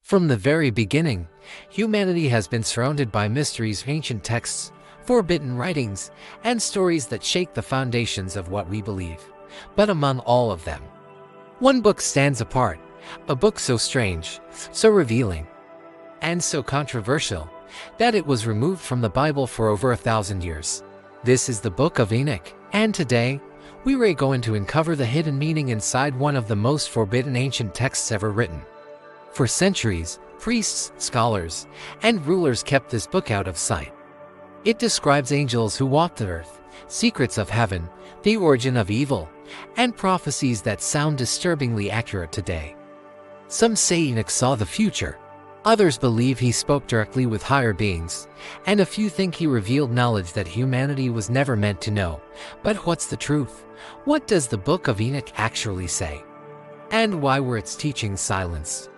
From the very beginning, humanity has been surrounded by mysteries, ancient texts, forbidden writings, and stories that shake the foundations of what we believe. But among all of them, one book stands apart, a book so strange, so revealing, and so controversial that it was removed from the Bible for over 1,000 years. This is the Book of Enoch, and today, we are going to uncover the hidden meaning inside one of the most forbidden ancient texts ever written. For centuries, priests, scholars, and rulers kept this book out of sight. It describes angels who walked the earth, secrets of heaven, the origin of evil, and prophecies that sound disturbingly accurate today. Some say Enoch saw the future. Others believe he spoke directly with higher beings, and a few think he revealed knowledge that humanity was never meant to know. But what's the truth? What does the Book of Enoch actually say? And why were its teachings silenced?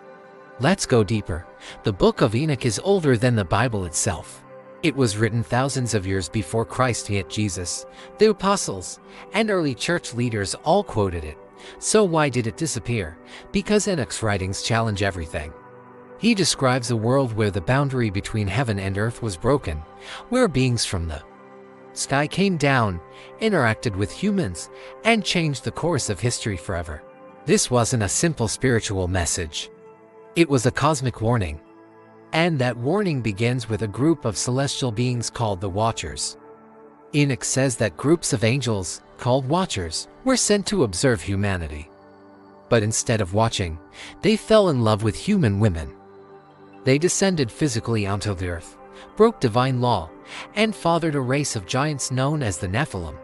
Let's go deeper. The Book of Enoch is older than the Bible itself. It was written thousands of years before Christ, yet Jesus, the apostles, and early church leaders all quoted it. So why did it disappear? Because Enoch's writings challenge everything. He describes a world where the boundary between heaven and earth was broken, where beings from the sky came down, interacted with humans, and changed the course of history forever. This wasn't a simple spiritual message. It was a cosmic warning. And that warning begins with a group of celestial beings called the Watchers. Enoch says that groups of angels, called Watchers, were sent to observe humanity. But instead of watching, they fell in love with human women. They descended physically onto the earth, broke divine law, and fathered a race of giants known as the Nephilim.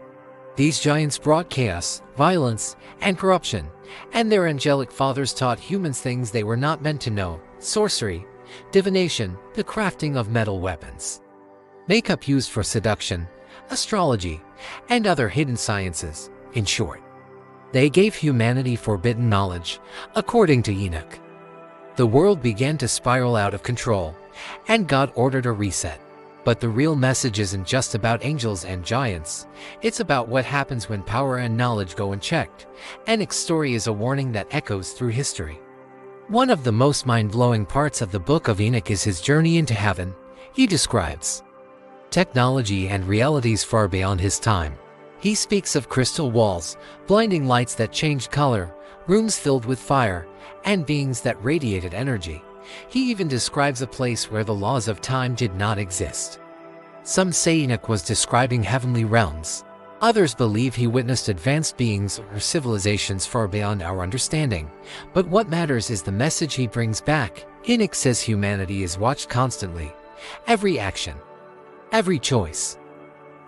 These giants brought chaos, violence, and corruption, and their angelic fathers taught humans things they were not meant to know: sorcery, divination, the crafting of metal weapons, makeup used for seduction, astrology, and other hidden sciences. In short, they gave humanity forbidden knowledge, according to Enoch. The world began to spiral out of control, and God ordered a reset. But the real message isn't just about angels and giants. It's about what happens when power and knowledge go unchecked. Enoch's story is a warning that echoes through history. One of the most mind-blowing parts of the Book of Enoch is his journey into heaven. He describes technology and realities far beyond his time. He speaks of crystal walls, blinding lights that changed color, rooms filled with fire, and beings that radiated energy. He even describes a place where the laws of time did not exist. Some say Enoch was describing heavenly realms. Others believe he witnessed advanced beings or civilizations far beyond our understanding. But what matters is the message he brings back. Enoch says humanity is watched constantly. Every action, every choice,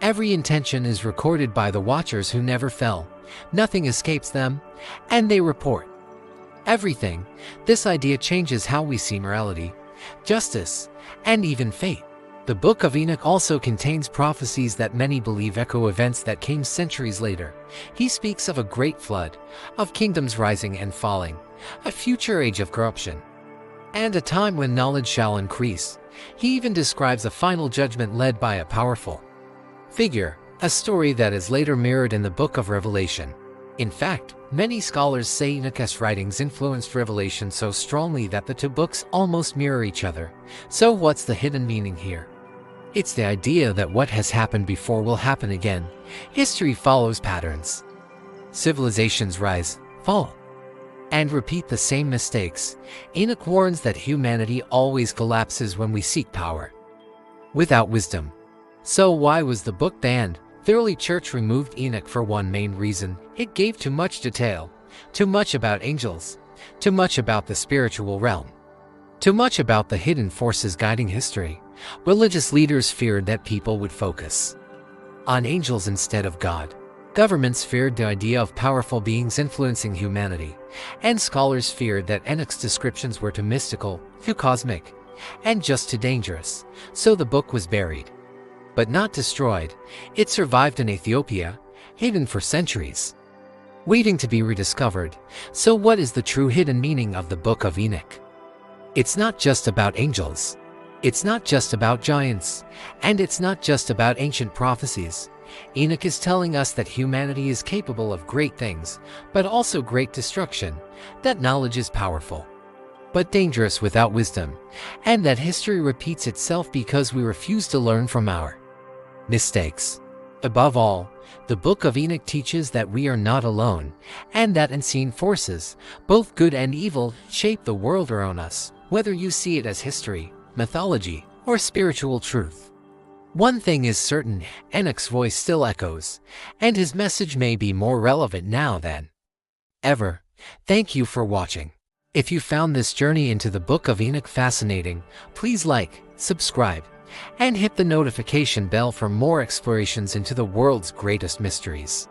every intention is recorded by the Watchers who never fell. Nothing escapes them, and they report everything. This idea changes how we see morality, justice, and even fate. The Book of Enoch also contains prophecies that many believe echo events that came centuries later. He speaks of a great flood, of kingdoms rising and falling, a future age of corruption, and a time when knowledge shall increase. He even describes a final judgment led by a powerful figure, a story that is later mirrored in the Book of Revelation. In fact, many scholars say Enoch's writings influenced Revelation so strongly that the two books almost mirror each other. So what's the hidden meaning here? It's the idea that what has happened before will happen again. History follows patterns. Civilizations rise, fall, and repeat the same mistakes. Enoch warns that humanity always collapses when we seek power without wisdom. So why was the book banned? The early church removed Enoch for one main reason: it gave too much detail, too much about angels, too much about the spiritual realm, too much about the hidden forces guiding history. Religious leaders feared that people would focus on angels instead of God. Governments feared the idea of powerful beings influencing humanity, and scholars feared that Enoch's descriptions were too mystical, too cosmic, and just too dangerous. So the book was buried, but not destroyed. It survived in Ethiopia, hidden for centuries, waiting to be rediscovered. So what is the true hidden meaning of the Book of Enoch? It's not just about angels. It's not just about giants. And it's not just about ancient prophecies. Enoch is telling us that humanity is capable of great things, but also great destruction, that knowledge is powerful, but dangerous without wisdom, and that history repeats itself because we refuse to learn from our mistakes. Above all, the Book of Enoch teaches that we are not alone, and that unseen forces, both good and evil, shape the world around us, whether you see it as history, mythology, or spiritual truth. One thing is certain, Enoch's voice still echoes, and his message may be more relevant now than ever. Thank you for watching. If you found this journey into the Book of Enoch fascinating, please like, subscribe, and hit the notification bell for more explorations into the world's greatest mysteries.